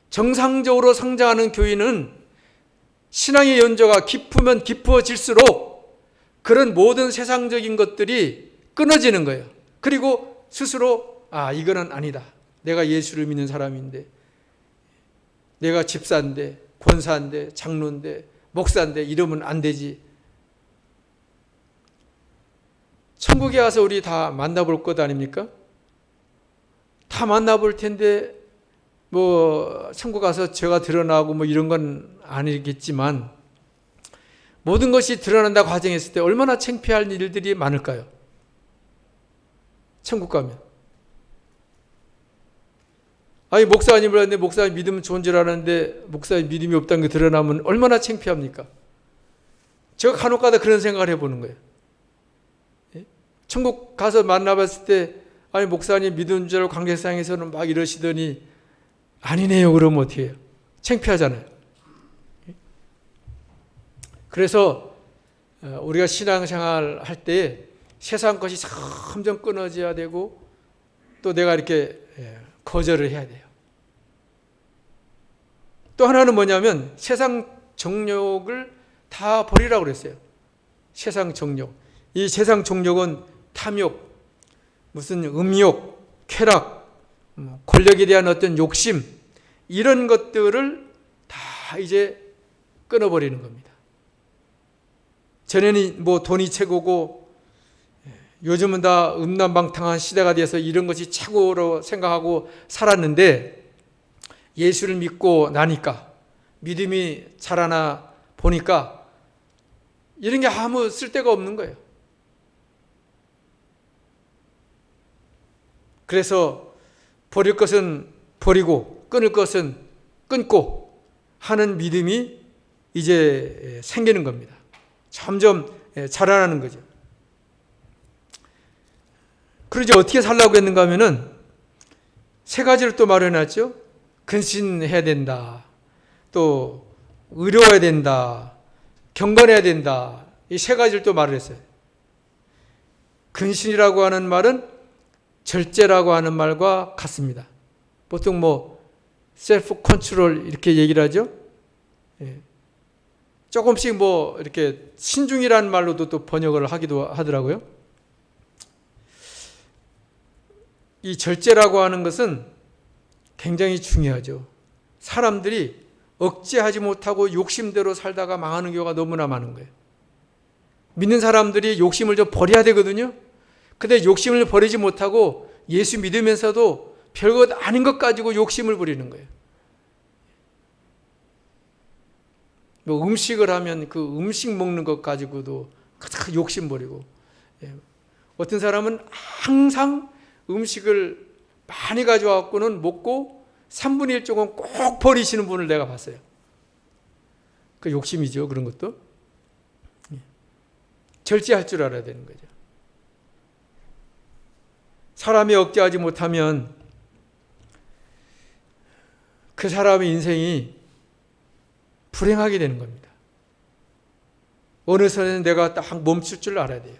정상적으로 성장하는 교인은 신앙의 연조가 깊으면 깊어질수록 그런 모든 세상적인 것들이 끊어지는 거예요. 그리고 스스로 이거는 아니다. 내가 예수를 믿는 사람인데, 내가 집사인데, 권사인데, 장로인데, 목사인데 이러면 안 되지. 천국에 와서 우리 다 만나볼 것 아닙니까? 다 만나볼 텐데 뭐 천국 가서 죄가 드러나고 뭐 이런 건 아니겠지만 모든 것이 드러난다 과정했을 때 얼마나 창피할 일들이 많을까요? 천국 가면. 목사님을 하는데 목사님 믿으면 좋은 줄 아는데 목사님 믿음이 없다는 게 드러나면 얼마나 창피합니까? 제가 간혹가다 그런 생각을 해보는 거예요. 천국 가서 만나봤을 때 목사님 믿은 줄 알고 관계상에서는 막 이러시더니 아니네요. 그러면 어떻게 해요? 창피하잖아요. 그래서 우리가 신앙생활 할 때 세상 것이 점점 끊어져야 되고 또 내가 이렇게 거절을 해야 돼요. 또 하나는 뭐냐면 세상 정욕을 다 버리라고 그랬어요. 세상 정욕. 이 세상 정욕은 탐욕, 무슨 음욕, 쾌락, 권력에 대한 어떤 욕심 이런 것들을 다 이제 끊어버리는 겁니다. 전에는 뭐 돈이 최고고 요즘은 다 음란방탕한 시대가 돼서 이런 것이 최고로 생각하고 살았는데 예수를 믿고 나니까 믿음이 자라나 보니까 이런 게 아무 쓸데가 없는 거예요. 그래서 버릴 것은 버리고 끊을 것은 끊고 하는 믿음이 이제 생기는 겁니다. 점점 자라나는 거죠. 그러지 어떻게 살라고 했는가 하면은 세 가지를 또 마련했죠. 근신해야 된다. 또 의로워야 된다. 경건해야 된다. 이 세 가지를 또 말을 했어요. 근신이라고 하는 말은 절제라고 하는 말과 같습니다. 보통 뭐 셀프 컨트롤 이렇게 얘기를 하죠. 조금씩 뭐 이렇게 신중이라는 말로도 또 번역을 하기도 하더라고요. 이 절제라고 하는 것은 굉장히 중요하죠. 사람들이 억제하지 못하고 욕심대로 살다가 망하는 경우가 너무나 많은 거예요. 믿는 사람들이 욕심을 좀 버려야 되거든요. 근데 욕심을 버리지 못하고 예수 믿으면서도 별것 아닌 것 가지고 욕심을 부리는 거예요. 뭐 음식을 하면 그 음식 먹는 것 가지고도 욕심 부리고, 어떤 사람은 항상 음식을 많이 가져와갖고는 먹고 3분의 1 쪽은 꼭 버리시는 분을 내가 봤어요. 그 욕심이죠. 그런 것도. 절제할 줄 알아야 되는 거죠. 사람이 억제하지 못하면 그 사람의 인생이 불행하게 되는 겁니다. 어느 선에는 내가 딱 멈출 줄 알아야 돼요.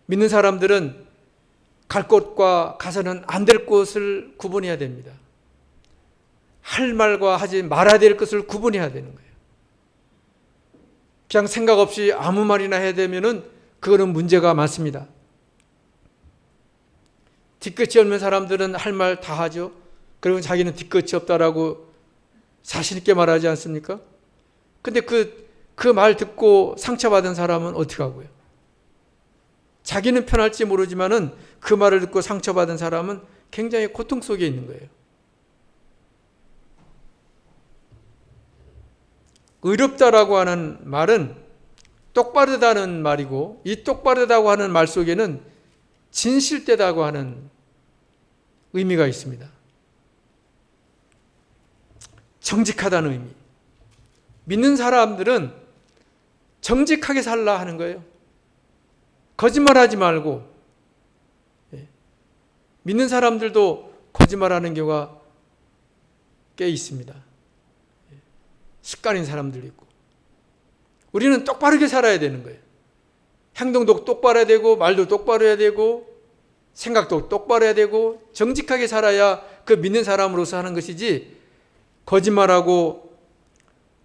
믿는 사람들은 갈 곳과 가서는 안 될 곳을 구분해야 됩니다. 할 말과 하지 말아야 될 것을 구분해야 되는 거예요. 그냥 생각 없이 아무 말이나 해야 되면은 그거는 문제가 많습니다. 뒤끝이 없는 사람들은 할 말 다 하죠. 그리고 자기는 뒤끝이 없다라고 자신 있게 말하지 않습니까? 근데 그 말 듣고 상처받은 사람은 어떻게 하고요? 자기는 편할지 모르지만은 그 말을 듣고 상처받은 사람은 굉장히 고통 속에 있는 거예요. 의롭다라고 하는 말은 똑바르다는 말이고, 이 똑바르다고 하는 말 속에는 진실되다고 하는 의미가 있습니다. 정직하다는 의미. 믿는 사람들은 정직하게 살라 하는 거예요. 거짓말하지 말고. 믿는 사람들도 거짓말하는 경우가 꽤 있습니다. 습관인 사람들도 있고. 우리는 똑바르게 살아야 되는 거예요. 행동도 똑바로 해야 되고, 말도 똑바로 해야 되고, 생각도 똑바로 해야 되고, 정직하게 살아야 그 믿는 사람으로서 하는 것이지, 거짓말하고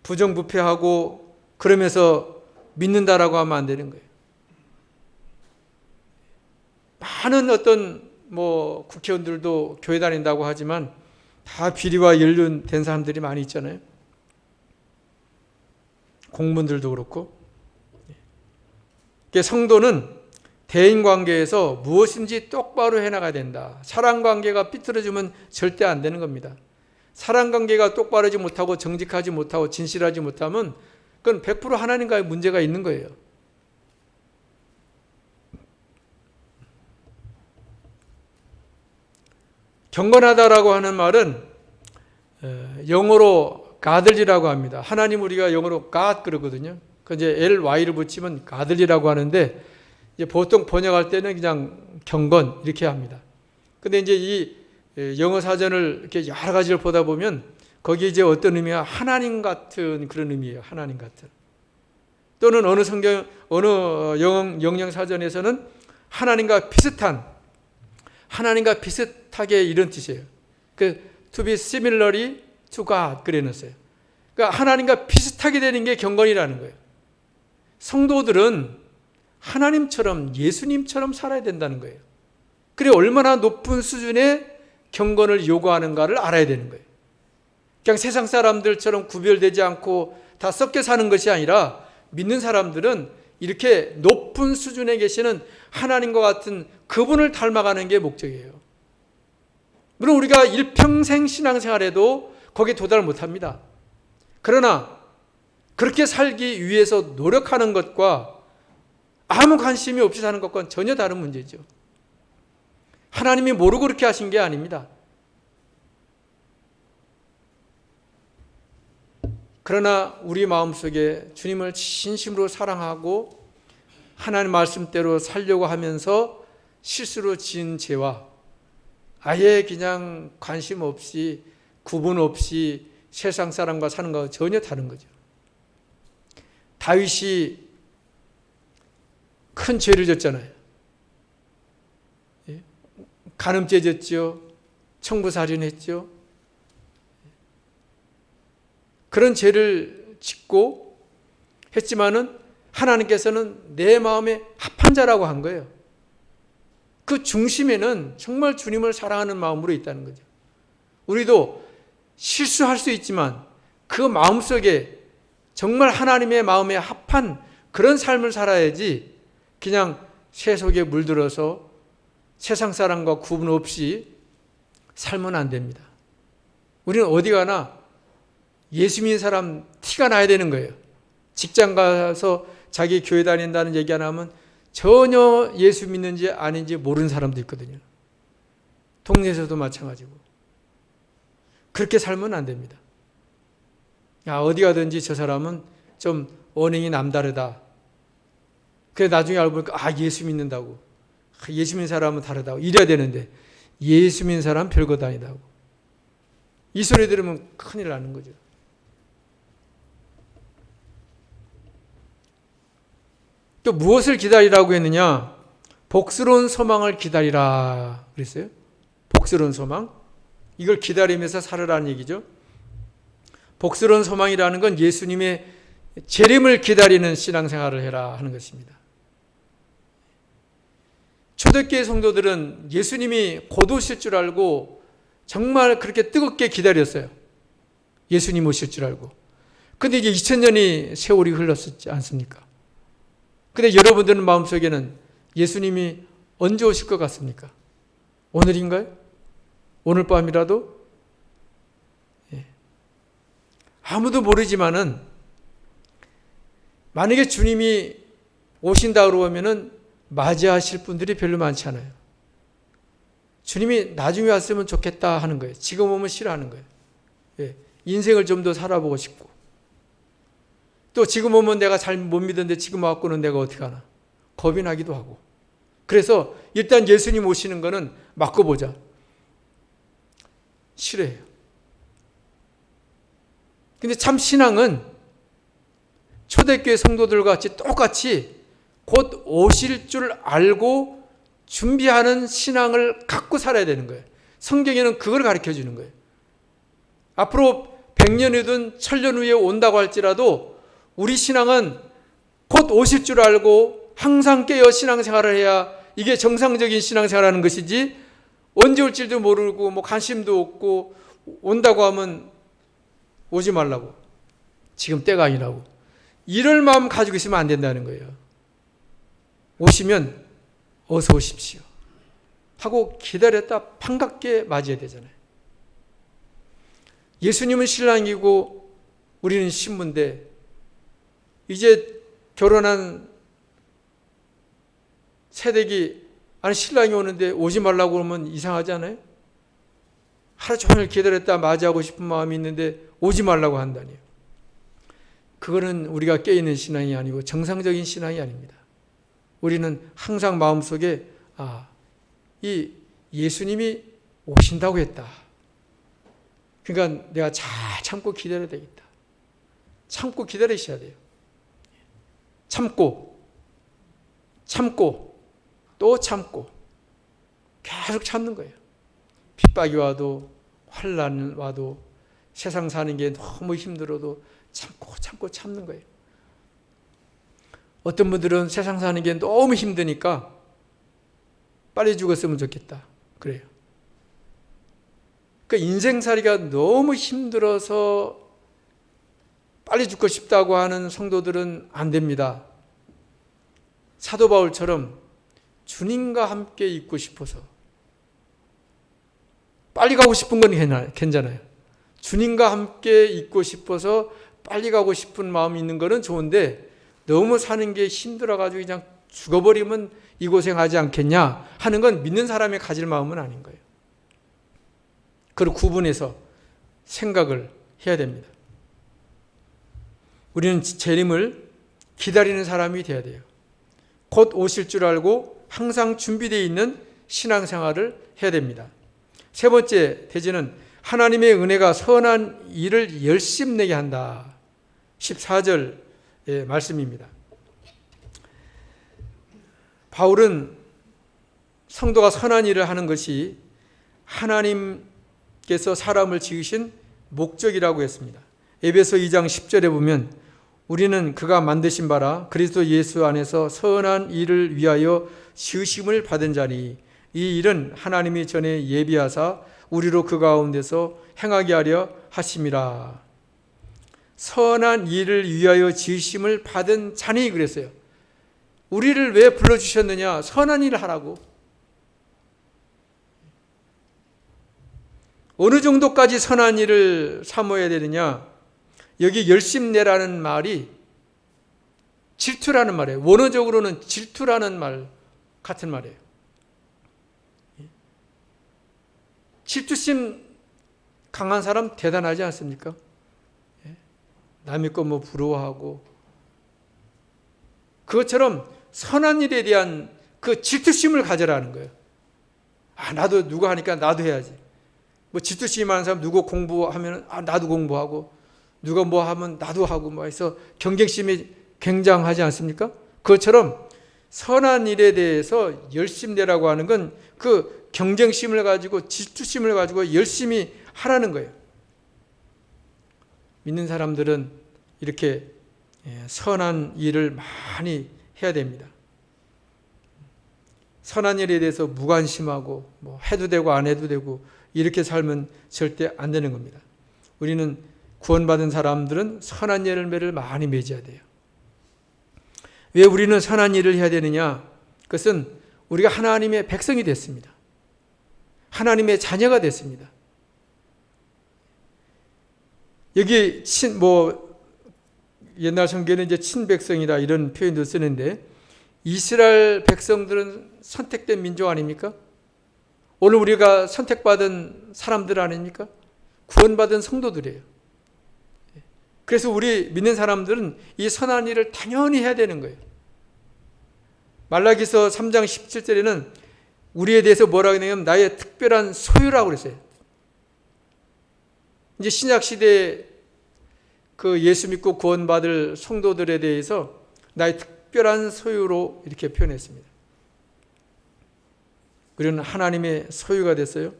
부정부패하고 그러면서 믿는다라고 하면 안 되는 거예요. 많은 어떤 국회의원들도 교회 다닌다고 하지만 다 비리와 연루된 사람들이 많이 있잖아요. 공무원들도 그렇고. 성도는 대인관계에서 무엇인지 똑바로 해나가야 된다. 사랑관계가 삐뚤어지면 절대 안 되는 겁니다. 사랑관계가 똑바르지 못하고 정직하지 못하고 진실하지 못하면 그건 100% 하나님과의 문제가 있는 거예요. 경건하다라고 하는 말은 영어로 godly라고 합니다. 하나님 우리가 영어로 God 그러거든요. 그 이제 ly를 붙이면 godly라고 하는데 이제 보통 번역할 때는 그냥 경건 이렇게 합니다. 근데 이제 이 영어 사전을 이렇게 여러 가지를 보다 보면 거기에 이제 어떤 의미가 하나님 같은 그런 의미예요. 하나님 같은. 또는 어느 영영 사전에서는 하나님과 비슷한, 하나님과 비슷하게 이런 뜻이에요. to be similarly to God 그래 놨어요. 그러니까 하나님과 비슷하게 되는 게 경건이라는 거예요. 성도들은 하나님처럼 예수님처럼 살아야 된다는 거예요. 그래 얼마나 높은 수준의 경건을 요구하는가를 알아야 되는 거예요. 그냥 세상 사람들처럼 구별되지 않고 다 섞여 사는 것이 아니라 믿는 사람들은 이렇게 높은 수준에 계시는 하나님과 같은 그분을 닮아가는 게 목적이에요. 물론 우리가 일평생 신앙생활에도 거기에 도달을 못합니다. 그러나 그렇게 살기 위해서 노력하는 것과 아무 관심이 없이 사는 것과는 전혀 다른 문제죠. 하나님이 모르고 그렇게 하신 게 아닙니다. 그러나 우리 마음속에 주님을 진심으로 사랑하고 하나님 말씀대로 살려고 하면서 실수로 지은 죄와 아예 그냥 관심 없이 구분 없이 세상 사람과 사는 것과 전혀 다른 거죠. 다윗이 큰 죄를 졌잖아요. 간음죄 졌죠. 청부살인했죠. 그런 죄를 짓고 했지만은 하나님께서는 내 마음에 합한 자라고 한 거예요. 그 중심에는 정말 주님을 사랑하는 마음으로 있다는 거죠. 우리도 실수할 수 있지만 그 마음속에 정말 하나님의 마음에 합한 그런 삶을 살아야지 그냥 세속에 물들어서 세상 사람과 구분 없이 살면 안 됩니다. 우리는 어디 가나 예수 믿는 사람 티가 나야 되는 거예요. 직장 가서 자기 교회 다닌다는 얘기 안 하면 전혀 예수 믿는지 아닌지 모르는 사람도 있거든요. 동네에서도 마찬가지고. 그렇게 살면 안 됩니다. 야, 어디 가든지 저 사람은 좀 언행이 남다르다. 그래 나중에 알고 보니까 예수 믿는다고. 예수 믿는 사람은 다르다고. 이래야 되는데 예수 믿는 사람은 별것 아니다고. 이 소리 들으면 큰일 나는 거죠. 또 무엇을 기다리라고 했느냐? 복스러운 소망을 기다리라 그랬어요. 복스러운 소망. 이걸 기다리면서 살으라는 얘기죠. 복스러운 소망이라는 건 예수님의 재림을 기다리는 신앙생활을 해라 하는 것입니다. 초대교회 성도들은 예수님이 곧 오실 줄 알고 정말 그렇게 뜨겁게 기다렸어요. 예수님 오실 줄 알고. 근데 이제 2000년이 세월이 흘렀지 않습니까? 근데 여러분들 마음속에는 예수님이 언제 오실 것 같습니까? 오늘인가요? 오늘 밤이라도? 예. 아무도 모르지만은 만약에 주님이 오신다 그러면은 맞이하실 분들이 별로 많지 않아요. 주님이 나중에 왔으면 좋겠다 하는 거예요. 지금 오면 싫어하는 거예요. 예, 인생을 좀 더 살아보고 싶고, 또 지금 오면 내가 잘 못 믿었는데 지금 와갖고는 내가 어떻게 하나 겁이 나기도 하고. 그래서 일단 예수님 오시는 거는 맞고 보자. 싫어해요. 근데 참 신앙은 초대교회 성도들과 같이 똑같이 곧 오실 줄 알고 준비하는 신앙을 갖고 살아야 되는 거예요. 성경에는 그걸 가르쳐 주는 거예요. 앞으로 100년 후든 1000년 후에 온다고 할지라도 우리 신앙은 곧 오실 줄 알고 항상 깨어 신앙생활을 해야 이게 정상적인 신앙생활하는 것이지, 언제 올지도 모르고 뭐 관심도 없고 온다고 하면 오지 말라고, 지금 때가 아니라고, 이럴 마음 가지고 있으면 안 된다는 거예요. 오시면 어서 오십시오 하고 기다렸다 반갑게 맞이해야 되잖아요. 예수님은 신랑이고 우리는 신부인데, 이제 결혼한 새댁이 아니 신랑이 오는데 오지 말라고 그러면 이상하지 않아요? 하루 종일 기다렸다 맞이하고 싶은 마음이 있는데 오지 말라고 한다니요. 그거는 우리가 깨어있는 신앙이 아니고 정상적인 신앙이 아닙니다. 우리는 항상 마음속에 이 예수님이 오신다고 했다. 그러니까 내가 잘 참고 기다려야 되겠다. 참고 기다리셔야 돼요. 참고 또 참고 계속 참는 거예요. 핍박이 와도 환난이 와도 세상 사는 게 너무 힘들어도 참고 참는 거예요. 어떤 분들은 세상 사는 게 너무 힘드니까 빨리 죽었으면 좋겠다 그래요. 그러니까 인생살이가 너무 힘들어서 빨리 죽고 싶다고 하는 성도들은 안 됩니다. 사도 바울처럼 주님과 함께 있고 싶어서, 빨리 가고 싶은 건 괜찮아요. 주님과 함께 있고 싶어서 빨리 가고 싶은 마음이 있는 거는 좋은데, 너무 사는 게 힘들어가지고 그냥 죽어버리면 이 고생하지 않겠냐 하는 건 믿는 사람이 가질 마음은 아닌 거예요. 그걸 구분해서 생각을 해야 됩니다. 우리는 재림을 기다리는 사람이 되어야 돼요. 곧 오실 줄 알고 항상 준비되어 있는 신앙생활을 해야 됩니다. 세 번째 대지는 하나님의 은혜가 선한 일을 열심내게 한다. 14절 말씀입니다. 바울은 성도가 선한 일을 하는 것이 하나님께서 사람을 지으신 목적이라고 했습니다. 에베소 2장 10절에 보면 우리는 그가 만드신 바라 그리스도 예수 안에서 선한 일을 위하여 지으심을 받은 자니 이 일은 하나님이 전에 예비하사 우리로 그 가운데서 행하게 하려 하심이라. 선한 일을 위하여 지으심을 받은 자니 그랬어요. 우리를 왜 불러주셨느냐? 선한 일을 하라고. 어느 정도까지 선한 일을 사모해야 되느냐? 여기 열심내라는 말이 질투라는 말이에요. 원어적으로는 질투라는 말 같은 말이에요. 질투심 강한 사람 대단하지 않습니까? 남의 거 뭐 부러워하고, 그것처럼 선한 일에 대한 그 질투심을 가져라는 거예요. 나도 누가 하니까 나도 해야지. 뭐 질투심 많은 사람 누구 공부하면 나도 공부하고, 누가 뭐 하면 나도 하고 뭐 해서 경쟁심이 굉장하지 않습니까? 그것처럼 선한 일에 대해서 열심내라고 하는 건 그 경쟁심을 가지고 질투심을 가지고 열심히 하라는 거예요. 믿는 사람들은 이렇게 선한 일을 많이 해야 됩니다. 선한 일에 대해서 무관심하고 뭐 해도 되고 안 해도 되고 이렇게 살면 절대 안 되는 겁니다. 우리는 구원받은 사람들은 선한 열매를 많이 맺어야 돼요. 왜 우리는 선한 일을 해야 되느냐? 그것은 우리가 하나님의 백성이 됐습니다. 하나님의 자녀가 됐습니다. 여기 옛날 성경에는 이제 친백성이다 이런 표현도 쓰는데 이스라엘 백성들은 선택된 민족 아닙니까? 오늘 우리가 선택받은 사람들 아닙니까? 구원받은 성도들이에요. 그래서 우리 믿는 사람들은 이 선한 일을 당연히 해야 되는 거예요. 말라기서 3장 17절에는 우리에 대해서 뭐라고 했냐면 나의 특별한 소유라고 그랬어요. 이제 신약 시대에 그 예수 믿고 구원받을 성도들에 대해서 나의 특별한 소유로 이렇게 표현했습니다. 우리는 하나님의 소유가 됐어요.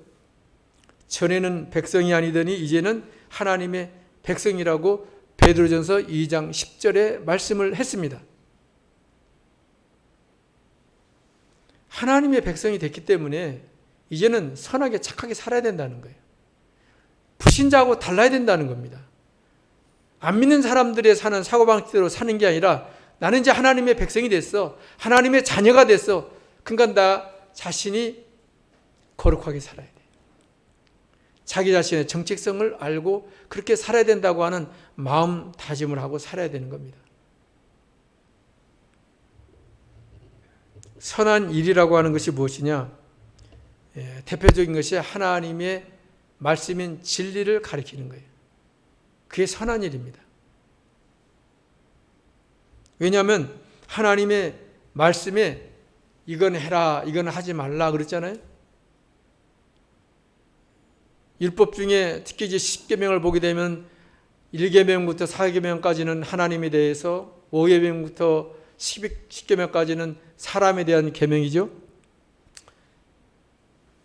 전에는 백성이 아니더니 이제는 하나님의 백성이라고 베드로전서 2장 10절에 말씀을 했습니다. 하나님의 백성이 됐기 때문에 이제는 선하게 착하게 살아야 된다는 거예요. 불신자하고 달라야 된다는 겁니다. 안 믿는 사람들의 사는 사고방식대로 사는 게 아니라 나는 이제 하나님의 백성이 됐어. 하나님의 자녀가 됐어. 그러니까 나 자신이 거룩하게 살아야 돼. 자기 자신의 정체성을 알고 그렇게 살아야 된다고 하는 마음 다짐을 하고 살아야 되는 겁니다. 선한 일이라고 하는 것이 무엇이냐? 대표적인 것이 하나님의 말씀인 진리를 가리키는 거예요. 그게 선한 일입니다. 왜냐하면 하나님의 말씀에 이건 해라, 이건 하지 말라 그랬잖아요. 율법 중에 특히 이제 10계명을 보게 되면 1계명부터 4계명까지는 하나님에 대해서 5계명부터 10계명까지는 사람에 대한 계명이죠.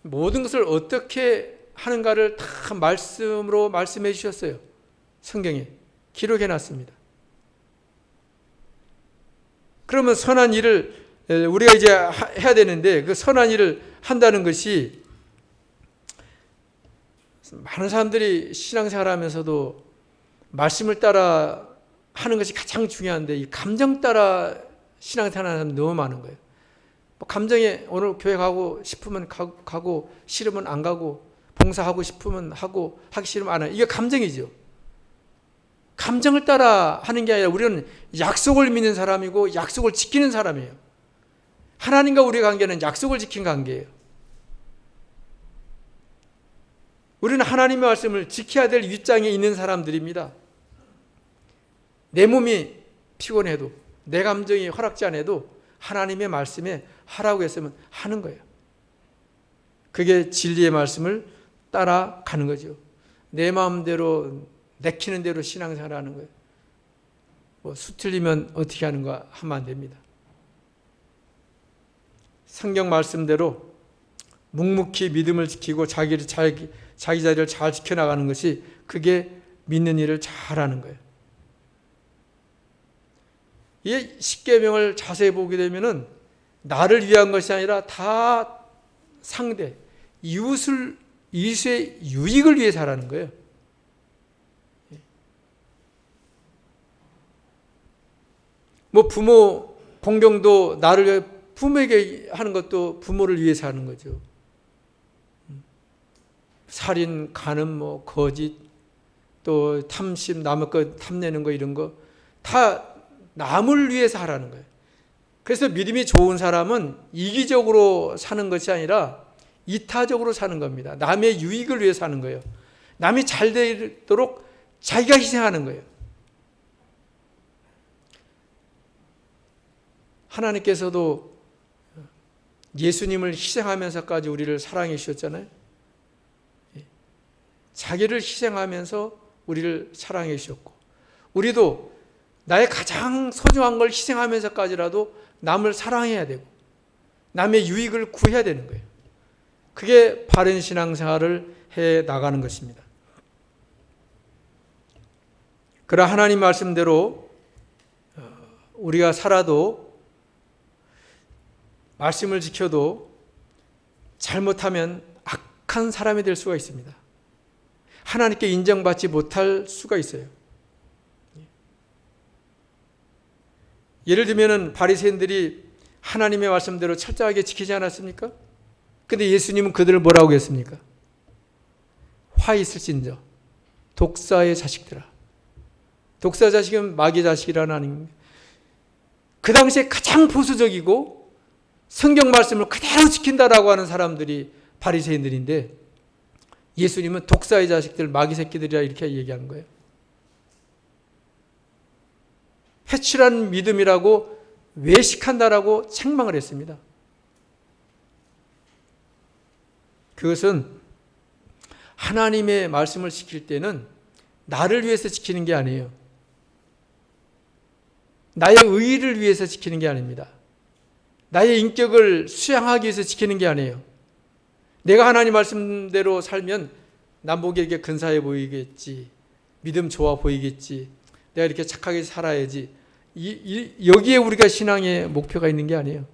모든 것을 어떻게 하는가를 다 말씀으로 말씀해 주셨어요. 성경에 기록해 놨습니다. 그러면 선한 일을 우리가 이제 해야 되는데 그 선한 일을 한다는 것이 많은 사람들이 신앙생활 하면서도 말씀을 따라 하는 것이 가장 중요한데 이 감정 따라 신앙생활 하는 사람이 너무 많은 거예요. 감정에 오늘 교회 가고 싶으면 가고 싫으면 안 가고 봉사하고 싶으면 하고 하기 싫으면 안 해요. 이게 감정이죠. 감정을 따라 하는 게 아니라 우리는 약속을 믿는 사람이고 약속을 지키는 사람이에요. 하나님과 우리의 관계는 약속을 지킨 관계예요. 우리는 하나님의 말씀을 지켜야 될 윗장에 있는 사람들입니다. 내 몸이 피곤해도 내 감정이 허락지 않아도 하나님의 말씀에 하라고 했으면 하는 거예요. 그게 진리의 말씀을 따라가는 거죠. 내 마음대로 내키는 대로 신앙생활을 하는 거예요. 수틀리면 어떻게 하는가 하면 안 됩니다. 성경 말씀대로 묵묵히 믿음을 지키고 자기 자리를 잘 지켜나가는 것이 그게 믿는 일을 잘하는 거예요. 이 10계명을 자세히 보게 되면은 나를 위한 것이 아니라 다 상대, 이웃의 유익을 위해 살아는 거예요. 부모 공경도 나를 위해 부모에게 하는 것도 부모를 위해서 하는 거죠. 살인, 간음, 거짓, 또 탐심, 남의 것 탐내는 거 이런 거 다 남을 위해서 하라는 거예요. 그래서 믿음이 좋은 사람은 이기적으로 사는 것이 아니라 이타적으로 사는 겁니다. 남의 유익을 위해 사는 거예요. 남이 잘 되도록 자기가 희생하는 거예요. 하나님께서도 예수님을 희생하면서까지 우리를 사랑해 주셨잖아요. 자기를 희생하면서 우리를 사랑해 주셨고 우리도 나의 가장 소중한 걸 희생하면서까지라도 남을 사랑해야 되고 남의 유익을 구해야 되는 거예요. 그게 바른 신앙생활을 해 나가는 것입니다. 그러나 하나님 말씀대로 우리가 살아도 말씀을 지켜도 잘못하면 악한 사람이 될 수가 있습니다. 하나님께 인정받지 못할 수가 있어요. 예를 들면 바리새인들이 하나님의 말씀대로 철저하게 지키지 않았습니까? 근데 예수님은 그들을 뭐라고 했습니까? 화 있을진저 독사의 자식들아 독사 자식은 마귀 자식이라는 아닙니까? 그 당시에 가장 보수적이고 성경 말씀을 그대로 지킨다라고 하는 사람들이 바리새인들인데 예수님은 독사의 자식들, 마귀 새끼들이라 이렇게 얘기하는 거예요. 회칠한 믿음이라고 외식한다라고 책망을 했습니다. 그것은 하나님의 말씀을 지킬 때는 나를 위해서 지키는 게 아니에요. 나의 의의를 위해서 지키는 게 아닙니다. 나의 인격을 수양하기 위해서 지키는 게 아니에요. 내가 하나님 말씀대로 살면 남보기에게 근사해 보이겠지, 믿음 좋아 보이겠지, 내가 이렇게 착하게 살아야지, 여기에 우리가 신앙의 목표가 있는 게 아니에요.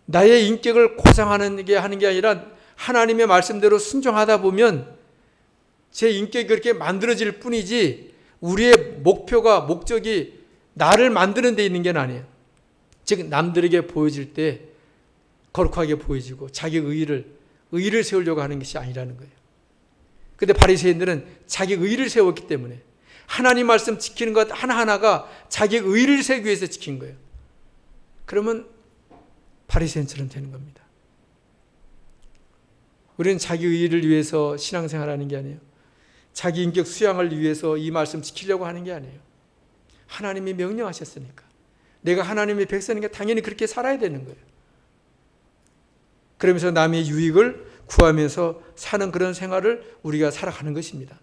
나의 인격을 고상하는 게 하는 게 아니라 하나님의 말씀대로 순종하다 보면 제 인격이 그렇게 만들어질 뿐이지 우리의 목표가, 목적이 나를 만드는 데 있는 게 아니에요. 즉 남들에게 보여질 때 거룩하게 보여지고 자기 의의를 세우려고 하는 것이 아니라는 거예요. 그런데 바리새인들은 자기 의의를 세웠기 때문에 하나님 말씀 지키는 것 하나하나가 자기 의의를 세우기 위해서 지킨 거예요. 그러면 바리새인처럼 되는 겁니다. 우리는 자기 의의를 위해서 신앙생활하는 게 아니에요. 자기 인격 수양을 위해서 이 말씀 지키려고 하는 게 아니에요. 하나님이 명령하셨으니까. 내가 하나님의 백성이니까 당연히 그렇게 살아야 되는 거예요. 그러면서 남의 유익을 구하면서 사는 그런 생활을 우리가 살아가는 것입니다.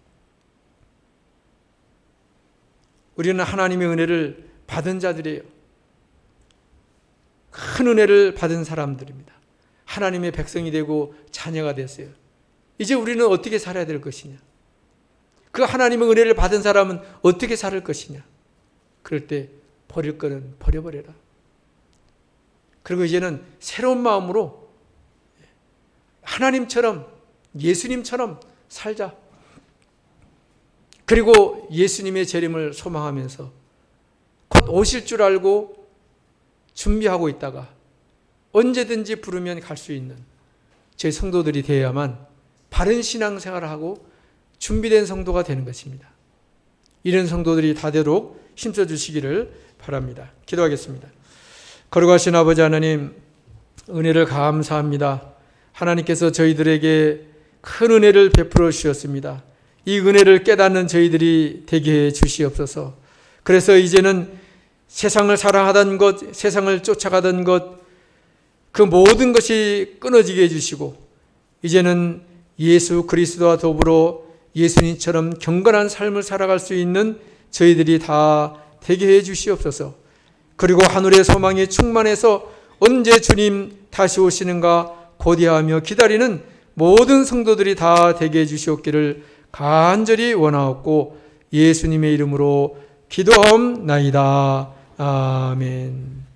우리는 하나님의 은혜를 받은 자들이에요. 큰 은혜를 받은 사람들입니다. 하나님의 백성이 되고 자녀가 됐어요. 이제 우리는 어떻게 살아야 될 것이냐? 그 하나님의 은혜를 받은 사람은 어떻게 살 것이냐? 그럴 때 버릴 거는 버려버려라. 그리고 이제는 새로운 마음으로 하나님처럼, 예수님처럼 살자. 그리고 예수님의 재림을 소망하면서 곧 오실 줄 알고 준비하고 있다가 언제든지 부르면 갈 수 있는 저희 성도들이 되어야만 바른 신앙생활을 하고 준비된 성도가 되는 것입니다. 이런 성도들이 다되도록 힘써 주시기를 바랍니다. 기도하겠습니다. 거룩하신 아버지 하나님, 은혜를 감사합니다. 하나님께서 저희들에게 큰 은혜를 베풀어 주셨습니다. 이 은혜를 깨닫는 저희들이 되게 해 주시옵소서. 그래서 이제는 세상을 사랑하던 것, 세상을 쫓아가던 것, 그 모든 것이 끊어지게 해주시고 이제는 예수 그리스도와 더불어 예수님처럼 경건한 삶을 살아갈 수 있는 저희들이 다 되게 해 주시옵소서. 그리고 하늘의 소망이 충만해서 언제 주님 다시 오시는가 고대하며 기다리는 모든 성도들이 다 되게 해 주시옵기를 간절히 원하옵고 예수님의 이름으로 기도하옵나이다. 아멘.